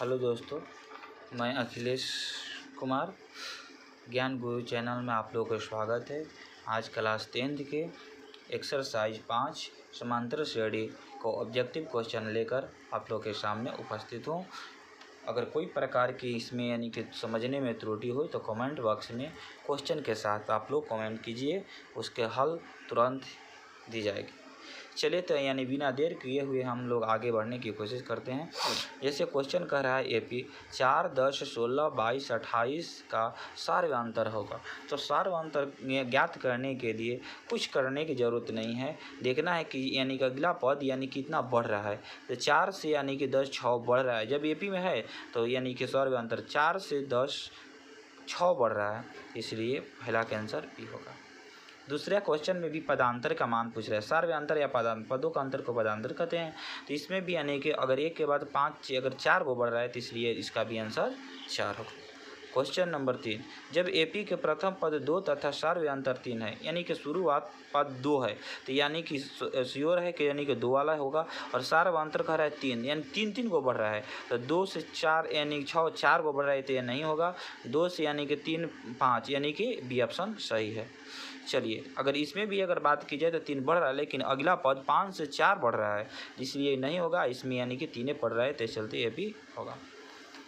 Hello दोस्तों, मैं अखिलेश कुमार ज्ञान गुरु चैनल में आप लोगों का स्वागत है। आज क्लास 10th के एक्सरसाइज 5 समांतर श्रेणी को ऑब्जेक्टिव क्वेश्चन लेकर आप लोगों के सामने उपस्थित हूँ। अगर कोई प्रकार की इसमें यानी कि समझने में त्रुटि हो तो कमेंट बॉक्स में क्वेश्चन के साथ आप लोग कमेंट कीजिए, उसके हल तुरंत दी जाएगी। चलिए तो यानी बिना देर किए हुए हम लोग आगे बढ़ने की कोशिश करते हैं। जैसे क्वेश्चन कह रहा है एपी 4, 10, 16, 22, 28 का सार्वयांतर होगा। तो सार्वयांतर ज्ञात करने के लिए कुछ करने की ज़रूरत नहीं है, देखना है कि यानी कि अगला पद यानी कितना बढ़ रहा है। तो 4 से यानी कि 10 6 बढ़ रहा है। जब एपी में है तो यानी कि सार्वयांतर 4 से 10 6 बढ़ रहा है, इसलिए पहला का आंसर बी होगा। दूसरे क्वेश्चन में भी पदांतर का मान पूछ रहा है। सार्वयांतर या पदों का अंतर को पदांतर कहते हैं। तो इसमें भी यानी कि अगर एक के बाद 5 अगर 4 को बढ़ रहा है तो इसलिए इसका भी आंसर 4 होगा। क्वेश्चन नंबर 3, जब एपी के प्रथम पद 2 तथा सार्वयांतर 3 है, यानी कि शुरुआत पद 2 है तो यानी कि श्योर है कि यानी कि 2 वाला होगा, और सार्वयांतर कह रहा है 3 यानी 3 को बढ़ रहा है। तो 2 से 4 यानी 6 4 को बढ़ रहा है तो यह नहीं होगा। 2 से यानी कि 3 5 यानी कि बी ऑप्शन सही है। चलिए अगर इसमें भी अगर बात की जाए तो 3 बढ़ रहा है, लेकिन अगला पद 5 से 4 बढ़ रहा है, इसलिए नहीं होगा। इसमें यानी कि 3 पढ़ रहा है तो इस चलते ये भी होगा।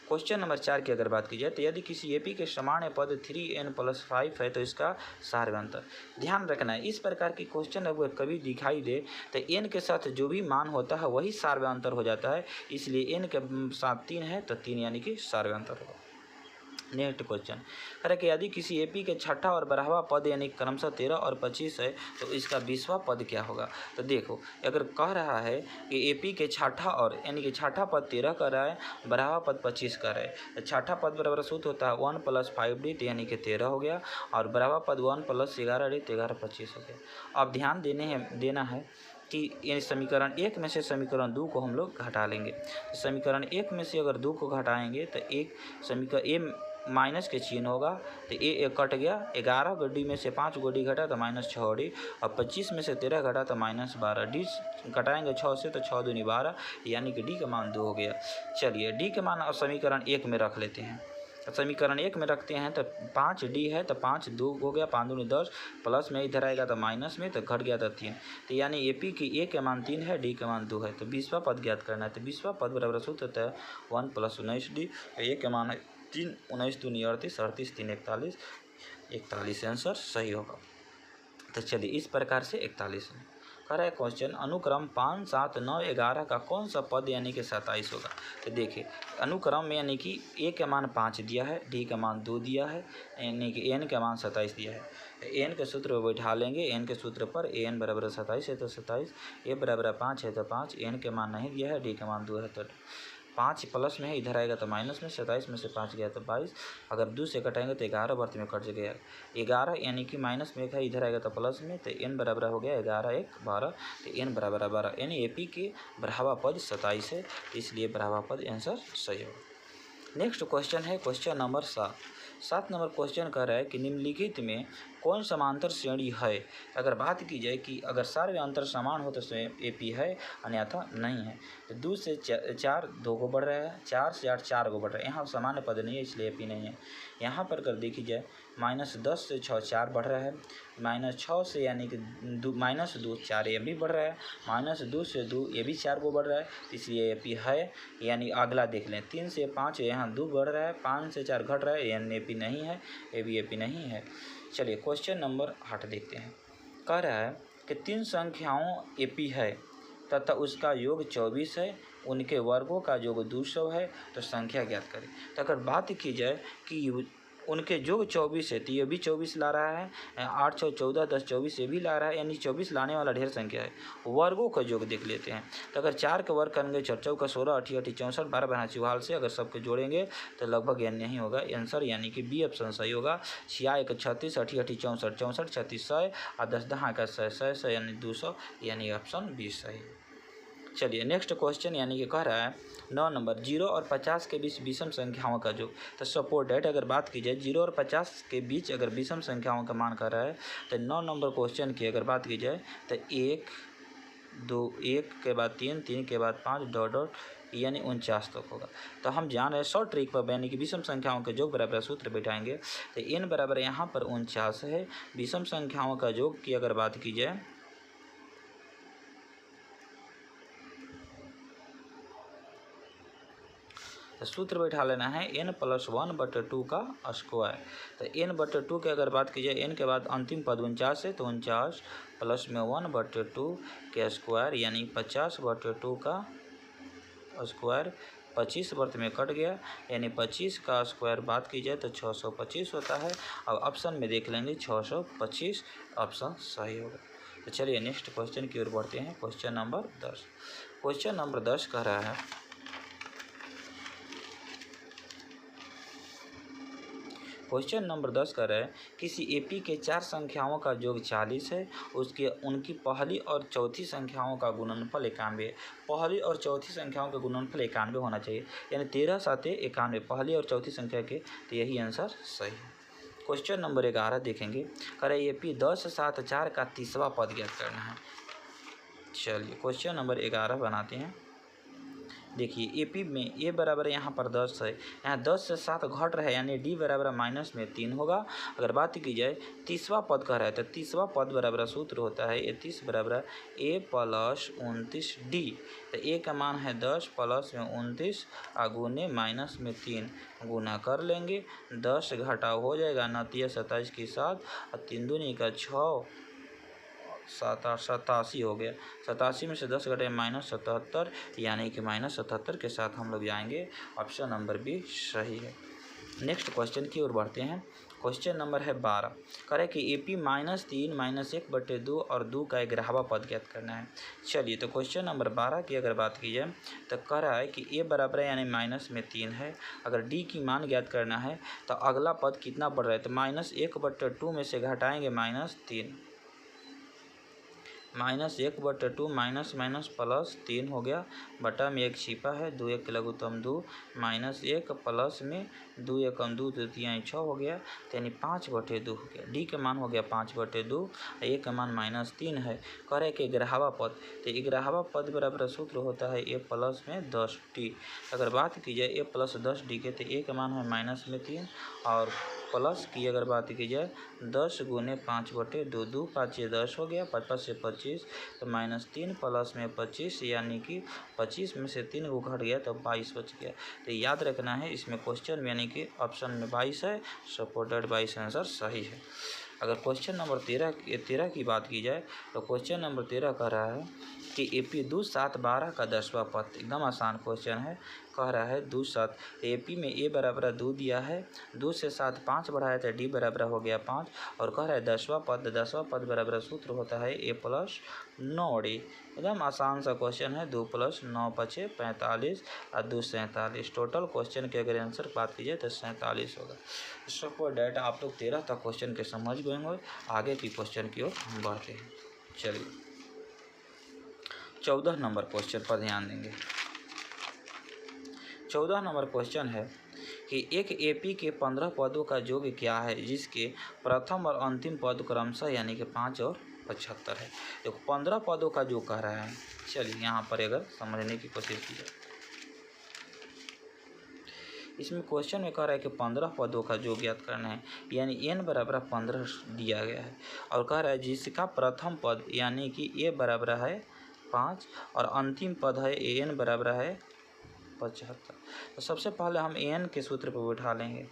क्वेश्चन नंबर 4 की अगर बात की जाए तो यदि किसी एपी के सामान्य पद 3n+5 है तो इसका सार्वयांतर। ध्यान रखना है, इस प्रकार की क्वेश्चन अगर कभी दिखाई दे तो n के साथ जो भी मान होता है वही सार्वयांतर हो जाता है, इसलिए n के साथ 3 है तो 3 यानी कि सार्वयांतर होगा। नेक्स्ट क्वेश्चन अरे कि यदि किसी एपी के छठा और 12वां पद यानी क्रमशः 13 और 25 है तो इसका 20वां पद क्या होगा। तो देखो अगर कह रहा है कि एपी के छठा और यानी कि छठा पद 13 कर रहा है, 12वां पद 25 कर रहा है, तो छठा पद बराबर सूत्र होता है 1 + 5d तो यानी कि 13 हो गया, और 12वां पद 1 + 11d तो 11 25 हो गया। अब ध्यान देना है कि ये समीकरण 1 में से समीकरण 2 को हम लोग घटा लेंगे। तो समीकरण 1 में से अगर 2 को घटाएंगे तो एक समीकरण ए माइनस के चिन्ह होगा, तो ए कट गया। 11 गड्डी में से 5 गोडी घटा तो -6d, और 25 में से 13 घटा तो -12 डी घटाएंगे 6 से तो 6 दूनी 12 यानी कि डी का मान 2 हो गया। चलिए डी के मान समीकरण 1 में रख लेते हैं। समीकरण 1 में रखते हैं तो 5d है तो 5 2 हो गया, 5 दूनी 10, प्लस में इधर आएगा तो माइनस में तो घट गया तो 3, तो यानी एपी की ए के मान 3 है, डी के मान 2 है। तो 20वां पद ज्ञात करना है। तो 20वां पद बराबर सूत्र होता है 1 + 19d, ए के मान है 3, 19 दूनी 38, 38 3 41, 41 आंसर सही होगा। तो चलिए इस प्रकार से 41 है। कह रहा है क्वेश्चन अनुक्रम 5, 7, 9, 11 का कौन सा पद यानी कि 27 होगा। तो देखिए अनुक्रम में यानी कि ए का मान 5 दिया है, डी का मान 2 दिया है, यानी कि एन का मान 27 दिया है। एन के सूत्र पर बैठा लेंगे। एन के सूत्र पर एन बराबर 27 है तो 27, ए बराबर 5 है तो 5, एन के मान नहीं दिया है, डी का मान 2 है तो 5 प्लस में है, इधर आएगा तो माइनस में, 27 में से 5 गया तो 22, अगर 2 से कटाएंगे तो 11 वर्त में कट गया 11, यानी कि माइनस में एक है, इधर आएगा तो प्लस में, तो एन बराबर हो गया 11 1 12, तो एन बराबर 12, यानी एपी के 12वां पद 27 है, इसलिए 12वां पद आंसर सही होगा। नेक्स्ट क्वेश्चन है क्वेश्चन नंबर 7 नंबर क्वेश्चन कह रहा है कि निम्नलिखित में कौन समांतर श्रेणी है। अगर बात की जाए कि अगर सार्वयांतर समान हो तो एपी है, अन्यथा नहीं है। तो 2 से 4 2 को बढ़ रहा है, 4 से 8 4 को बढ़ रहा है, यहाँ सामान्य पद नहीं है इसलिए एपी नहीं है। यहाँ पर अगर देखी जाए -10 से 6 4 बढ़ रहा है, -6 से यानी कि -2 4 ये भी बढ़ रहा है, -2 से 2 ये भी 4 को बढ़ रहा है, इसलिए एपी है। यानी अगला देख लें 3 से 5 यहाँ 2 बढ़ रहा है, 5 से 4 घट रहा है, यानी एपी नहीं है, एपी नहीं है। चलिए क्वेश्चन नंबर 8 देखते हैं। कह रहा है कि 3 संख्याओं एपी है तथा उसका योग 24 है, उनके वर्गों का योग 200 है, तो संख्या ज्ञात करें। तो अगर बात की जाए कि उनके योग 24 है तो ये भी 24 ला रहा है, 8 6 14 10 24 ये भी ला रहा है, यानी 24 लाने वाला ढेर संख्या है। वर्गों का योग देख लेते हैं। तो अगर 4 के वर्ग करेंगे 4 चौका 16 8 8 64 12 बना 44 से अगर सबके जोड़ेंगे तो लगभग यानी नहीं होगा आंसर, यानी कि बी ऑप्शन सही होगा। 6 1 36 8 8 64 64 36 100 और 10 10 का 100 यानी 200, यानी ऑप्शन बी सही है। चलिए नेक्स्ट क्वेश्चन यानी कि कह रहा है 9 नंबर 0 और 50 के बीच विषम संख्याओं का योग। तो सपोर्टेड अगर बात की जाए 0 और 50 के बीच अगर विषम संख्याओं का मान कर रहा है तो 9 नंबर क्वेश्चन की अगर बात की जाए तो 1 2 1 के बाद 3 3 के बाद 5 डॉट डॉट यानी 49 तक होगा। तो हम जान रहे हैं शॉर्ट ट्रिक पर यानी कि विषम संख्याओं के योग बराबर सूत्र बैठाएंगे। तो n बराबर यहाँ पर 49 है। विषम संख्याओं का योग की अगर बात की जाए तो सूत्र बैठा लेना है n+1/2 का स्क्वायर। तो n/2 की अगर बात की जाए, n के बाद अंतिम पद 49 है, तो 49 प्लस में 1/2 के स्क्वायर यानी 50/2 का स्क्वायर। 25 वर्त में कट गया यानी 25 का स्क्वायर बात की जाए तो 625 होता है। अब ऑप्शन में देख लेंगे 625 ऑप्शन सही होगा। तो चलिए नेक्स्ट क्वेश्चन की ओर बढ़ते हैं। Question number 10। क्वेश्चन नंबर 10 कह रहा है क्वेश्चन नंबर 10 कर रहा है किसी एपी के 4 संख्याओं का योग 40 है, उसके उनकी पहली और चौथी संख्याओं का गुणनफल 91 है। पहली और चौथी संख्याओं का गुणनफल 91 होना चाहिए, यानी 13 7 91 पहली और चौथी संख्या के, तो यही आंसर सही है। क्वेश्चन नंबर 11 देखेंगे, कह रहे एपी 10 7 4 का 30वां पद ज्ञात करना है। चलिए क्वेश्चन नंबर 11 बनाते हैं। देखिए एपी में ए बराबर यहाँ पर 10 है, यहाँ 10 से 7 घट रहा है यानी डी बराबर माइनस में 3 होगा। अगर बात की जाए 30वां पद का रहा है तो 30वां पद बराबर सूत्र होता है 30 बराबर ए प्लस 29 डी। तो ए का मान है 10 प्लस में 29 गुने माइनस में 3 गुना कर लेंगे। 10 घटाव हो जाएगा 9 27 के साथ और 3 दूनी का 6 87 हो गया। 87 में से 10 घटे -77 यानी कि -77 के साथ हम लोग जाएंगे। ऑप्शन नंबर बी सही है। नेक्स्ट क्वेश्चन की ओर बढ़ते हैं। क्वेश्चन नंबर है 12। करें कि एपी -3 -1/2 और 2 का 11वां पद ज्ञात करना है। चलिए तो क्वेश्चन नंबर 12 की अगर बात की जाए तो कह रहा है कि ए बराबर है यानी माइनस में 3 है। अगर डी की मान ज्ञात करना है तो अगला पद कितना बढ़ रहा है, तो -1/2 में से घटाएंगे -3, -1/2 माइनस माइनस प्लस 3 हो गया, बटा में 1 छिपा है, 2 1 लघुत्तम 2 -1 प्लस में 2 एकम 2 तृतीयां 6 हो गया, तो यानी 5/2 हो गया। डी का मान हो गया 5/2, ए का मान -3 है। करे कि 11वां पद, तो 11वां पद बराबर सूत्र होता है ए प्लस में 10डी। अगर बात की जाए ए प्लस 10डी के, तो ए का मान है -3 और प्लस की अगर बात की जाए 10 गुने 5/2, 2 5 10 हो गया, 5 से 25 तो -3 प्लस में 25 यानी कि 25 में से 3 को घट गया तो 22 बच गया। तो याद रखना है इसमें क्वेश्चन में यानी कि ऑप्शन में 22 है, सपोर्टेड 22 आंसर सही है। अगर क्वेश्चन नंबर 13 की बात की जाए तो क्वेश्चन नंबर 13 कह रहा है कि एपी 2 7 12 का 10वां पद, एकदम आसान क्वेश्चन है। कह रहा है 2 7, एपी में ए बराबर 2 दिया है, 2 से 7 5 बढ़ाया तो डी बराबर हो गया 5 और कह रहा है 10वां पद बराबर सूत्र होता है ए प्लस 9डी। एकदम आसान सा क्वेश्चन है। 2 + 9 = 45 और 2 47। टोटल क्वेश्चन के अगर आंसर बात की जाए तो 47 होगा। सपोज डेट आप लोग 13 तक क्वेश्चन के समझ गए होंगे। आगे की क्वेश्चन की ओर हम बढ़ते हैं। चलिए 14 नंबर क्वेश्चन पर ध्यान देंगे। 14 नंबर क्वेश्चन है कि एक एपी के 15 पदों का योग क्या है जिसके प्रथम और अंतिम पद क्रमशः यानी कि 5 और 75 है। तो 15 पदों का योग कह रहा है। चलिए यहाँ पर अगर समझने की कोशिश की जाए, इसमें क्वेश्चन में कह रहा है कि 15 पदों का योग ज्ञात करना है, यानी n बराबर 15 दिया गया है और कह रहा है जिसका प्रथम पद यानी कि a बराबर है 5 और अंतिम पद है an बराबर है 75। तो सबसे पहले हम an के सूत्र पर बैठा लेंगे,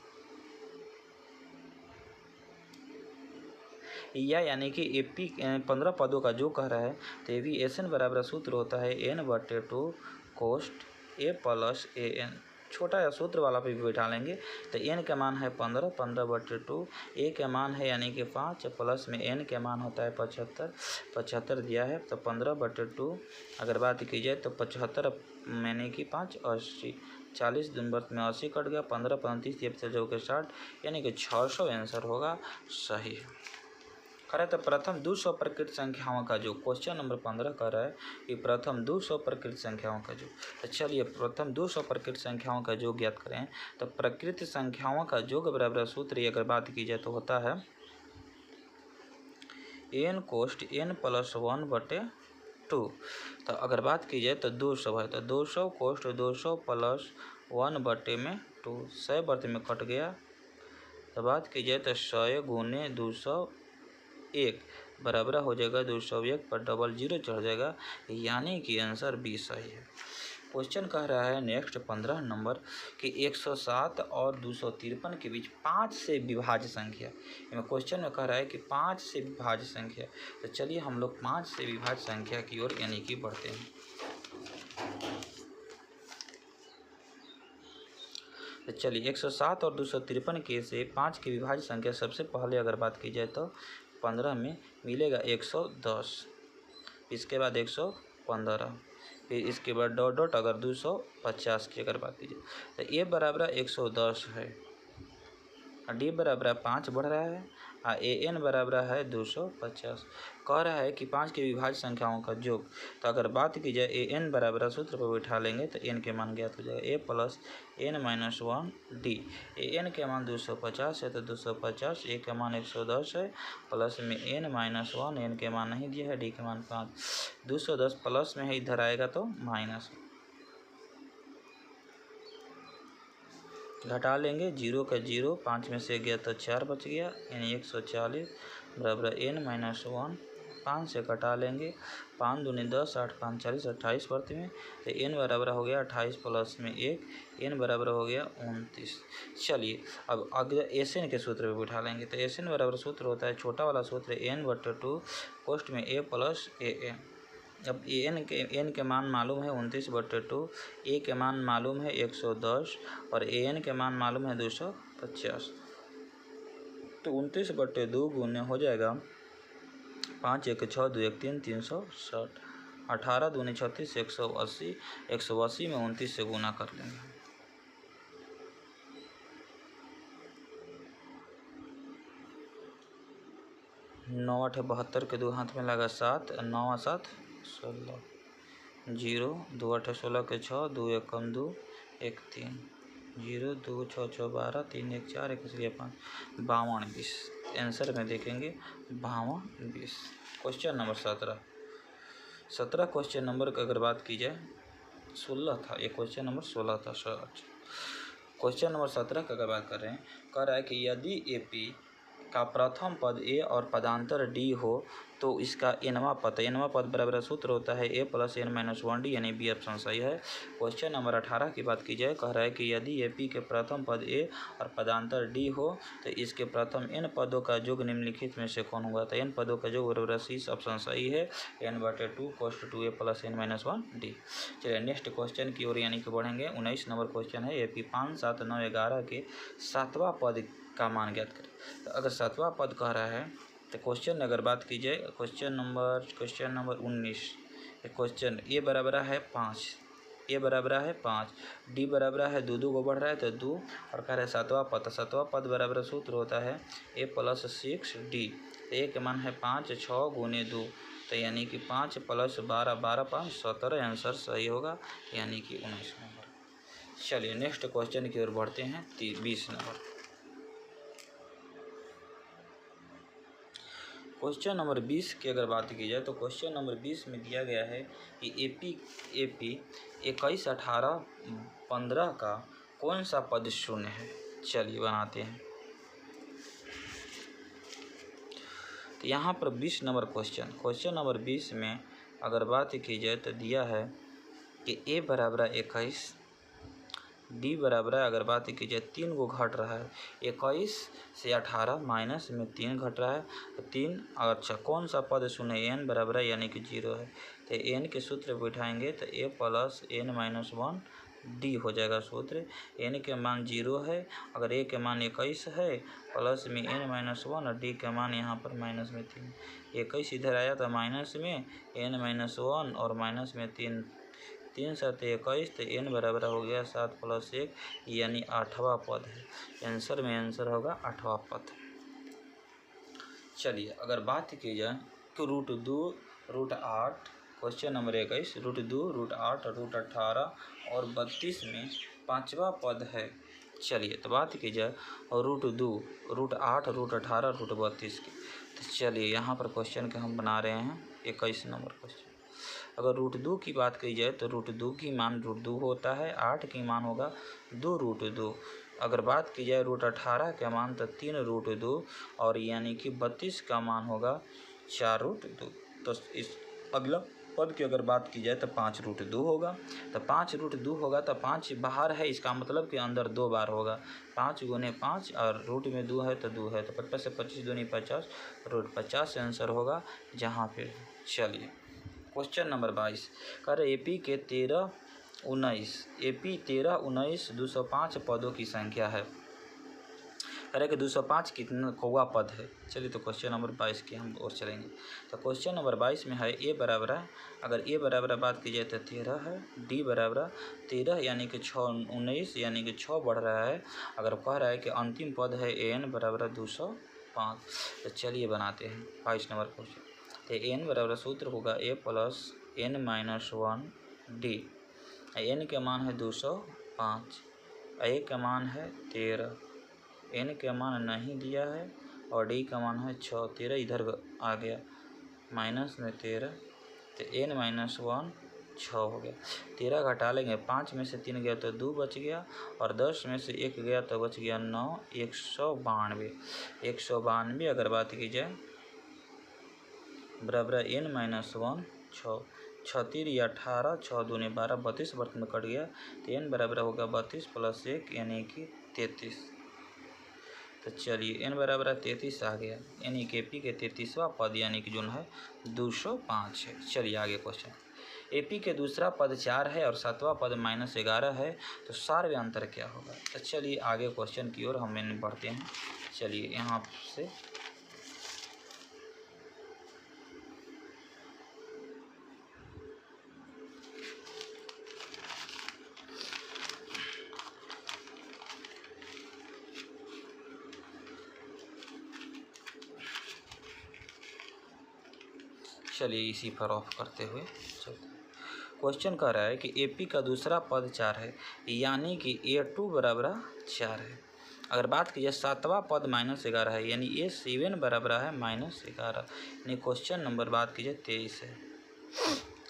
या यानी कि एपी 15 पदों का जो कह रहा है तो एविएशन बराबर सूत्र होता है n/2 coast a plus an। छोटा या सूत्र वाला पे भी बैठा लेंगे तो n का मान है 15, 15/2, a का मान है यानी कि 5 प्लस में n का मान होता है 75 दिया है तो 15/2 अगर बात की जाए तो 75 यानी कि 5 80, 40 दिन वर्ष में 80 कट गया, 15 35 से जो के 60 यानी कि 600 आंसर होगा सही है। करें तो प्रथम 200 प्रकृत संख्याओं का जो क्वेश्चन नंबर 15 कर रहा है कि प्रथम 200 प्रकृत संख्याओं का जो, तो चलिए प्रथम 200 प्रकृत संख्याओं का योग ज्ञात करें। तो प्रकृत संख्याओं का योग बराबर सूत्र अगर बात की जाए तो होता है n कोस्ट n + 1/2 2। तो अगर बात की जाए तो 200 है, तो 200 कोष्ट 200 प्लस 1/2 100 बर्थ में कट गया। तो बात की जाए तो 100 गुने 201 बराबर हो जाएगा 201 पर डबल जीरो चढ़ जाएगा, यानी कि आंसर 20 सही है। क्वेश्चन कह रहा है नेक्स्ट 15 नंबर कि 107 और 253 के बीच 5 से विभाज्य संख्या। क्वेश्चन में कह रहा है कि 5 से विभाज्य संख्या। तो चलिए हम लोग 5 से विभाज्य संख्या की ओर यानी कि बढ़ते हैं। तो चलिए 107 और 253 के से 5 की विभाज्य संख्या सबसे पहले अगर बात की जाए तो 15 में मिलेगा 110, इसके बाद 115, फिर इसके बाद डॉट डॉट अगर 250 की अगर बात कीजिए तो ए बराबर 110 है, डी बराबर 5 बढ़ रहा है, ए एन बराबर है 250। कह रहा है कि 5 की विभाज्य संख्याओं का योग। तो अगर बात की जाए ए एन बराबर सूत्र पर बैठा लेंगे तो एन के मान ज्ञात हो जाएगा, ए plus N minus 1 D. A N के मान 250 है तो 250, ए का मान 110 है, प्लस में एन माइनस 1, एन के मान नहीं दिया है, डी के मान 5। 210 प्लस में है, इधर आएगा तो माइनस, घटा लेंगे, 0 का 0, 5 में से गया तो 4 बच गया, यानी 140 बराबर एन माइनस 1। 5 से घटा लेंगे, 5 दूनी 10, 8 5 40, 28 वर्त में, तो एन बराबर हो गया 28 प्लस में 1, एन बराबर हो गया 29। चलिए अब अगर एस एन के सूत्र पे बिठा लेंगे तो एस एन बराबर सूत्र होता है छोटा वाला सूत्र n/2 कोष्ट में a प्लस ए एन। अब एन के मान मालूम है 29/2, ए के मान मालूम है 110 और ए एन के मान मालूम है 250। तो 29/2 गुने हो जाएगा 5 1 6 2 1 3 360, 18 दूनी 36 180, 180 में 29 से गुना कर लेंगे। नौ 8 72 के 2 हाथ में लगा 7, 9 7 16, 0 2 8 16 के 6, 2 1 कम 2 1 3, 0 2 6 6 12, 3 1 4 1 इसलिए 5, 52 20। आंसर में देखेंगे 52 20। क्वेश्चन नंबर 17 क्वेश्चन नंबर की अगर बात की जाए 16 था, ये क्वेश्चन नंबर 16 था। क्वेश्चन नंबर 17 की अगर बात कर रहे हैं, कह रहा है कि यदि ए पी का प्रथम पद ए और पदांतर डी हो तो इसका एनवा पद बराबर सूत्र होता है ए प्लस एन माइनस 1 डी, यानी बी ऑप्शन सही है। क्वेश्चन नंबर 18 की बात की जाए, कह रहा है कि यदि ए पी के प्रथम पद ए और पदांतर डी हो तो इसके प्रथम एन पदों का योग निम्नलिखित में से कौन होगा। तो एन पदों का योग बराबर सी ऑप्शन सही है, n/2 कोष्ट 2a plus N minus 1 D. चलिए नेक्स्ट क्वेश्चन की ओर यानी कि बढ़ेंगे। 19 नंबर क्वेश्चन है, ए पी 5 7 9 11 के 7वां पद का मान ज्ञात करें। तो अगर 7वां पद कह रहा है तो क्वेश्चन अगर बात की जाए क्वेश्चन नंबर 19, क्वेश्चन ए बराबर है 5, ए बराबर है 5, डी बराबर है 2 2 को बढ़ रहा है तो 2, और कह रहा है 7वां पद बराबर सूत्र होता है ए प्लस 6 डी। ए के मान है 5 6 गुने 2, तो यानी कि 5 प्लस 12 12 5 17, आंसर सही होगा, यानी कि 19 नंबर। चलिए नेक्स्ट क्वेश्चन की ओर बढ़ते हैं। 20 नंबर क्वेश्चन नंबर 20 की अगर बात की जाए तो क्वेश्चन नंबर 20 में दिया गया है कि ए पी 21 18 15 का कौन सा पद शून्य है। चलिए बनाते हैं। तो यहाँ पर 20 नंबर क्वेश्चन नंबर 20 में अगर बात की जाए तो दिया है कि ए बराबर 21, डी बराबर अगर बात की जाए 3 को घट रहा है, 21 से 18 माइनस में 3 घट रहा है तो 3। अच्छा कौन सा पद शून्य, एन बराबर है यानी कि 0 है, तो एन के सूत्र बैठाएंगे तो ए प्लस एन माइनस 1 डी हो जाएगा सूत्र। एन के मान 0 है, अगर ए के मान 21 है, प्लस में एन माइनस 1 और डी के मान यहाँ पर माइनस में 3, 21 इधर आया तो माइनस में एन माइनस 1 और माइनस में 3, 3 7 21, तो एन बराबर हो गया 7 प्लस 1, यानी 8वां पद है। आंसर में आंसर होगा 8वां पद। चलिए अगर बात की जाए तो √2 √8 क्वेश्चन नंबर 21, √2 √8 √18 और 32 में 5वां पद है। चलिए तो बात की जाए √2 √8 √18 √32 की। तो चलिए यहाँ पर क्वेश्चन के हम बना रहे हैं 21 नंबर क्वेश्चन। अगर रूट 2 की बात की जाए तो रूट 2 की मान रूट 2 होता है, 8 की मान होगा 2 रूट 2। अगर बात की जाए रूट 18 का मान तो 3 रूट 2 और यानी कि 32 का मान होगा 4 रूट 2। तो इस अगला पद की अगर बात की जाए तो 5 रूट 2 होगा। तो 5 रूट 2 होगा तो 5 बाहर है, इसका मतलब कि अंदर 2 बार होगा। 5 गुने 5 और रूट में 2 है तो 2 है, तो 55 से 25 दूनी 50, रूट 50 आंसर होगा जहाँ पे। चलिए क्वेश्चन नंबर 22 कर एपी के 13 19 205 पदों की संख्या है। करें कि 205 कितना कौवा पद है। चलिए तो क्वेश्चन नंबर 22 की हम और चलेंगे। तो क्वेश्चन नंबर 22 में है ए बराबर है, अगर ए बराबर बात की जाए तो 13 है, डी बराबर 13 यानी कि 6 19 यानी कि 6 बढ़ रहा है। अगर कह रहा है कि अंतिम पद है एन बराबर 205, तो चलिए बनाते हैं 22 नंबर क्वेश्चन। तो एन बराबर सूत्र होगा A plus N minus 1 D. N के मान है 205, ए का मान है 13, एन का मान नहीं दिया है और डी का मान है 6। 13 इधर आ गया माइनस में 13, तो एन माइनस 1 6 हो गया। 13 घटा लेंगे, 5 में से 3 गया तो 2 बच गया और 10 में से 1 गया तो बच गया 9। 192 192 अगर बात की जाए बराबर एन माइनस 1 6 36 या 18 6 दूनी 12 32 बर्तन में कट गया, तो एन बराबर होगा 32 प्लस 1 यानी कि 33। तो चलिए एन बराबर 33 आ गया, यानी कि एपी के 33वां पद यानी कि जो है 205 है। चलिए आगे क्वेश्चन। एपी के दूसरा पद 4 है और 7वां पद -11 है, तो सार्वय अंतर क्या होगा। तो चलिए आगे क्वेश्चन की ओर हम बढ़ते हैं। चलिए यहाँ से चलिए इसी पर ऑफ करते हुए चलते। क्वेश्चन कह रहा है कि एपी का दूसरा पद 4 है, यानी कि A2 बराबर 4 है। अगर बात की जाए 7वां पद -11 है, यानी A7 बराबर है -11, यानी क्वेश्चन नंबर बात की जाए 23 है।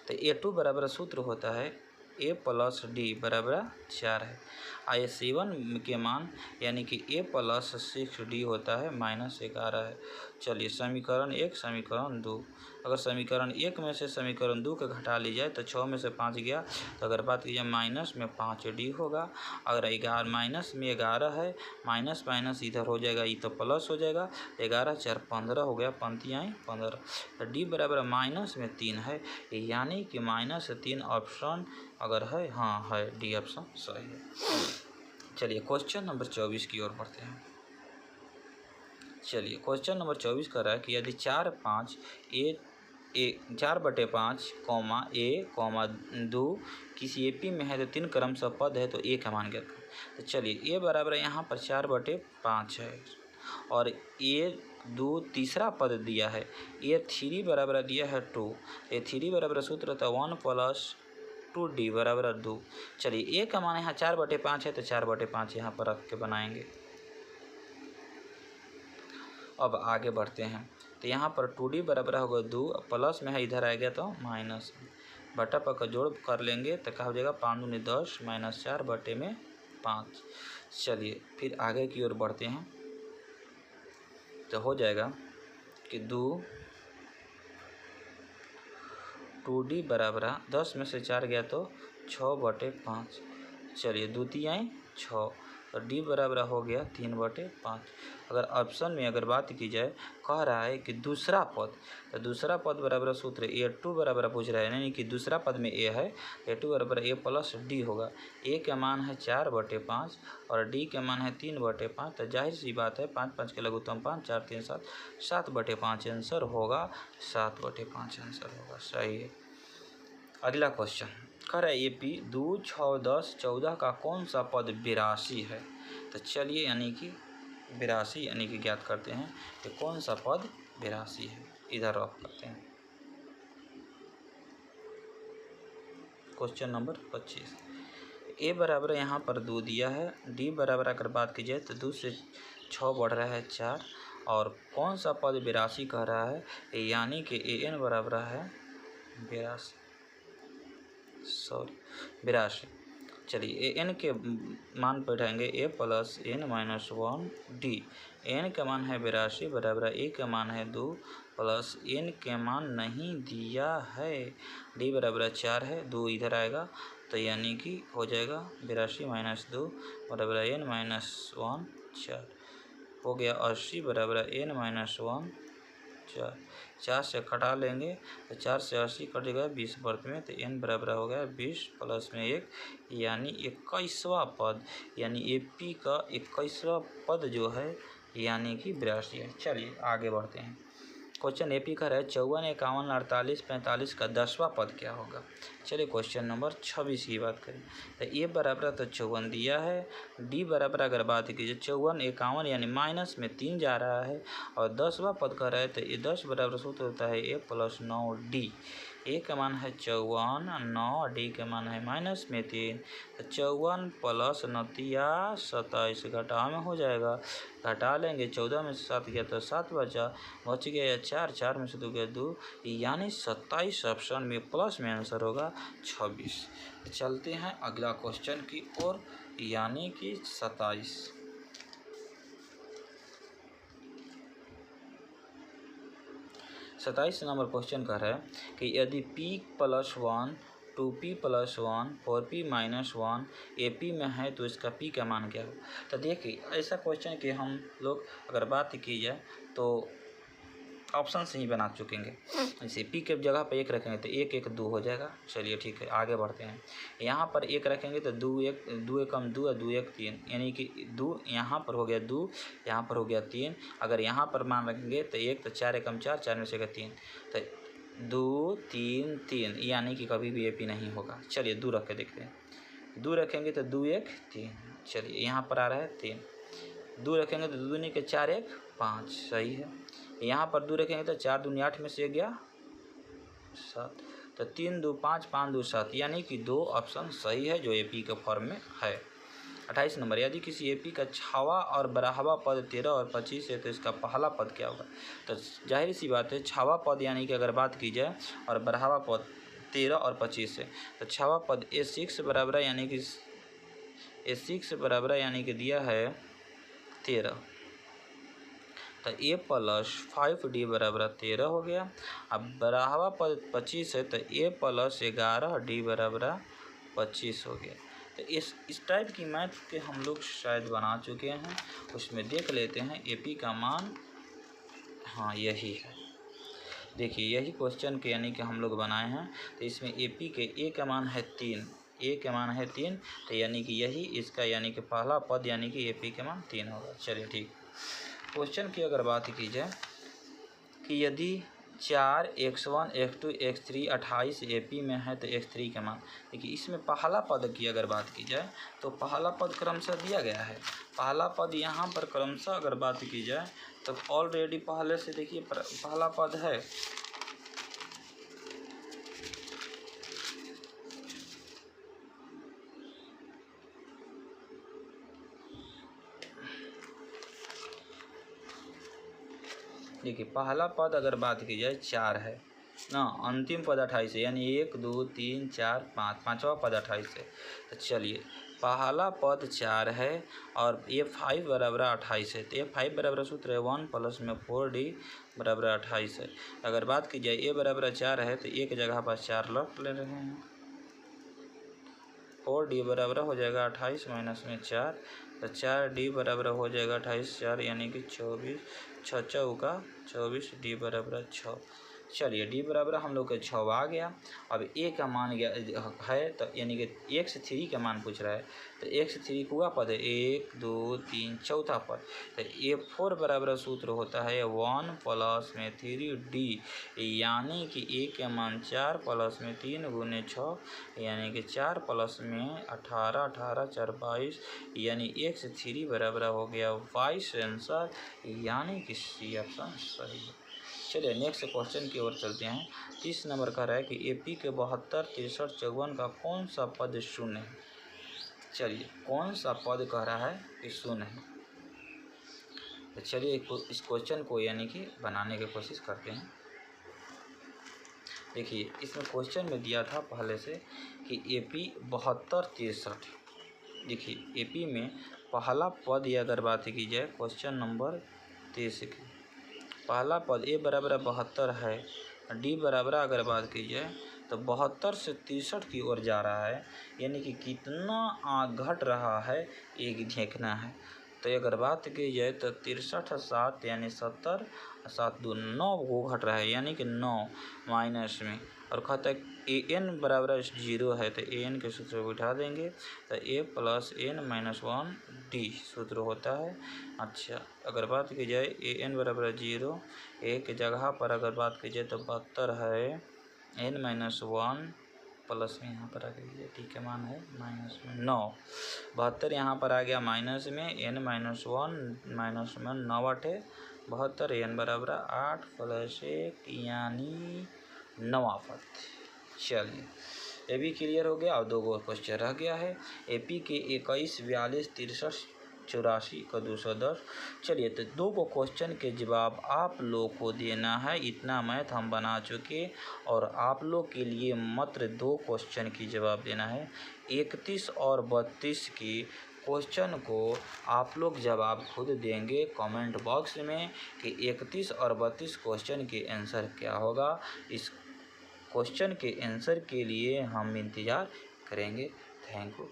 तो A2 बराबर सूत्र होता है A प्लस डी बराबर 4 है। A7 के मान यानी कि A प्लस 6D होता है -11 है। चलिए समीकरण 1 समीकरण 2, अगर समीकरण 1 में से समीकरण 2 का घटा ली जाए तो 6 में से 5 गया, तो अगर बात की जाए माइनस में 5D होगा। अगर 11 माइनस में 11 है, माइनस माइनस इधर हो जाएगा, ये तो प्लस हो जाएगा, 11 4 15 हो गया, पंक्तियाँ 15। तो डी बराबर माइनस में 3 है, यानी कि -3 ऑप्शन अगर है, हाँ है, डी ऑप्शन सही है। चलिए क्वेश्चन नंबर 24 की ओर बढ़ते हैं। चलिए क्वेश्चन नंबर 24 कर रहा है कि यदि 4/5 कॉमा ए कॉमा 2 किसी एपी में है तो 3 क्रमशः पद है, तो ए का मान ज्ञात करें। तो चलिए ए बराबर यहाँ पर 4/5 है और A2 तीसरा पद दिया है, A3 बराबर दिया है 2। A3 बराबर सूत्र होता है 1 प्लस 2D बराबर 2। चलिए ए का मान यहाँ 4/5 है, तो 4/5 यहाँ पर रख के बनाएंगे। अब आगे बढ़ते हैं। तो यहाँ पर 2D बराबर होगा 2, प्लस में है इधर आएगा तो माइनस, बटा पर का जोड़ कर लेंगे तो क्या हो जाएगा 5 दूनी 10 -4/5। चलिए फिर आगे की ओर बढ़ते हैं। तो हो जाएगा कि 2D बराबर 10 में से 4 गया तो 6/5। चलिए 2 तियाई 6, और डी बराबर हो गया 3/5। अगर ऑप्शन में अगर बात की जाए कह रहा है कि दूसरा पद, तो दूसरा पद बराबर सूत्र A2 बराबर पूछ रहा है, यानी कि दूसरा पद में ए है, A2 बराबर A प्लस डी होगा। ए का मान है 4/5 और डी का मान है 3/5, तो जाहिर सी बात है 5 5 के लघुत्तम 5 4 3 7 7/5 आंसर होगा, 7/5 आंसर होगा, सही है। अगला क्वेश्चन कह रहा है एपी 2 6 10 14 का कौन सा पद 82 है। तो चलिए यानी कि 82 यानी कि ज्ञात करते हैं कि कौन सा पद 82 है। इधर ऑफ करते हैं। Question number 25। ए बराबर यहाँ पर 2 दिया है, डी बराबर अगर बात की जाए तो 2 से 6 बढ़ रहा है 4, और कौन सा पद 82 कह रहा है, यानी कि ए एन बराबर है 82। 82। चलिए एन के मान बैठाएंगे a plus n minus 1 d। N का मान है 82 बराबर a का मान है 2 प्लस n के मान नहीं दिया है, d बराबर 4 है, 2 इधर आएगा तो यानी कि हो जाएगा 82 माइनस 2 बराबर n माइनस 1 4 हो गया 80 बराबर n माइनस 1 4। 4 से कटा लेंगे तो 4 से 80 कटेगा 20 वर्ग में, तो n बराबर हो गया 20 प्लस में 1 यानी 21वां पद, यानी AP का 21वां पद जो है यानी कि 82 है। चलिए आगे बढ़ते हैं। क्वेश्चन AP का है 54, 51, 48, 45 का 10वां पद क्या होगा। चलिए क्वेश्चन नंबर 26 की बात करें तो A बराबर तो 54 दिया है, D बराबर अगर बात कीजिए 54, 51 यानी माइनस में 3 जा रहा है और 10वां पद का है तो ये 10 बराबर सूत्र होता है A प्लस 9D। A का मान है 54, 9, D का मान है माइनस में 3, तो 54 प्लस 9 27 घटा में हो जाएगा, घटा लेंगे 14 में से 7 गया तो 7 बच गया 4, 4 में से 2 गया 2 यानी 27 ऑप्शन में प्लस में आंसर होगा 26। चलते हैं अगला क्वेश्चन की ओर यानी कि 27। 27 नंबर क्वेश्चन का है कि यदि p plus 1, 2p plus 1, 4p minus 1 AP में है तो इसका p का मान क्या हो। तो देखिए ऐसा क्वेश्चन कि हम लोग अगर बात की जाए तो ऑप्शन से ही बना चुकेंगे। जैसे p के जगह पर 1 रखेंगे तो 1 1 2 हो जाएगा। चलिए ठीक है आगे बढ़ते हैं। यहाँ पर 1 रखेंगे तो 2 1 2 1 2 2 1 3 यानी कि 2 यहाँ पर हो गया 2, यहाँ पर हो गया 3। अगर यहाँ पर मान रखेंगे तो 1 तो 4 1 4, 4 में से 3 तो 2 3 3 यानी कि कभी भी AP नहीं होगा। चलिए 2 रख के देखते हैं। 2 रखेंगे तो 2 1 3, चलिए यहाँ पर आ रहा है 3। 2 रखेंगे तो 2 दूनी के 4 1 5, सही है। यहाँ पर 2 रखेंगे तो 4 दूनी 8 में से गया 7, तो 3 2 5 5 2 7 यानी कि 2 ऑप्शन सही है जो AP के फॉर्म में है। 28 नंबर यदि किसी AP का 6वां और 12वां पद 13 और 25 है तो इसका पहला पद क्या होगा। तो जाहिर सी बात है 6वां पद यानी कि अगर बात की जाए और 12वां पद 13 और 25 है तो 6वां पद A6 बराबर यानी कि A6 बराबर यानी कि दिया है 13, तो A प्लस 5D बराबर 13 हो गया। अब 12वां पद 25 है तो A प्लस 11D बराबर 25 हो गया। तो इस टाइप की मैथ के हम लोग शायद बना चुके हैं, उसमें देख लेते हैं AP का मान। हाँ यही है, देखिए यही क्वेश्चन के यानी कि हम लोग बनाए हैं। तो इसमें AP के A का मान है 3, A का मान है 3, तो यानी कि यही इसका यानी कि पहला पद यानी कि AP का मान 3 होगा। चलिए ठीक। क्वेश्चन की अगर बात की जाए कि यदि 4 x1 x2 x3 28 AP में है तो x3 का मान, देखिए इसमें पहला पद की अगर बात की जाए तो पहला पद क्रमशः दिया गया है। पहला पद यहाँ पर क्रमशः अगर बात की जाए तो ऑलरेडी पहले से देखिए पहला पद है। देखिए पहला पद अगर बात की जाए 4 है ना, अंतिम पद 28 है यानी 1 2 3 4 5, पाँचवा पद 28 है। तो चलिए पहला पद 4 है और A5 बराबर 28 है, तो A5 बराबर सूत्र है 1 प्लस में 4D बराबर 28 है। अगर बात की जाए A बराबर 4 है तो एक जगह पर 4 लौट ले रहे हैं, 4D बराबर हो जाएगा 28 माइनस में 4, तो 4D बराबर हो जाएगा 28 4 यानी कि 24, 6 चौका 24, D बराबर 6। चलिए D बराबर हम लोग का 6 आ गया। अब A का मान गया है तो यानी कि x3 का मान पूछ रहा है, तो x3 हुआ पद है 1 2 3 चौथा पद, तो A4 बराबर सूत्र होता है 1 प्लस में 3D यानी कि A का मान 4 प्लस में 3 गुने 6 यानी कि 4 प्लस में 18 18 4 22 यानी x3 बराबर हो गया 22 आंसर यानी कि C ऑप्शन सही है। चलिए नेक्स्ट क्वेश्चन की ओर चलते हैं। 30 नंबर का है कि AP के 72 63 54 का कौन सा पद शून्य है। चलिए कौन सा पद कह रहा है कि शून्य है, तो चलिए इस क्वेश्चन को यानी कि बनाने की कोशिश करते हैं। देखिए इसमें क्वेश्चन में दिया था पहले से कि AP 72-63। देखिए AP में पहला पद या अगर बात की जाए क्वेश्चन नंबर 23 की, पहला पद A बराबर 72 है, D बराबर अगर बात की जाए तो 72 से 63 की ओर जा रहा है, यानी कि कितना घट रहा है ये देखना है। तो अगर बात की जाए तो 63 7 यानी 70, 7 2 9 वो घट रहा है, यानी कि 9 माइनस में, और कहता है an बराबर 0 है तो an के सूत्र को बिठा देंगे तो a plus n minus 1 d सूत्र होता है। अच्छा अगर बात की जाए an बराबर 0, a के जगह पर अगर बात की जाए तो 72 है, n माइनस 1 प्लस में यहाँ पर आ गई टी का मान है माइनस में 9, 72 यहाँ पर आ गया माइनस में, n माइनस 1 माइनस में 9 8 72, n बराबर 8 प्लस 1 यानी 9 पद। चलिए ये भी क्लियर हो गया। और 2 और क्वेश्चन रह गया है AP के 21 42 63 84 का 210। चलिए तो 2 को क्वेश्चन के जवाब आप लोग को देना है, इतना मैथ हम बना चुके, और आप लोग के लिए मात्र 2 क्वेश्चन की जवाब देना है। 31 और 32 की क्वेश्चन को आप लोग जवाब खुद देंगे कमेंट बॉक्स में कि 31 और 32 क्वेश्चन के आंसर क्या होगा। इस क्वेश्चन के आंसर के लिए हम इंतज़ार करेंगे। Thank you.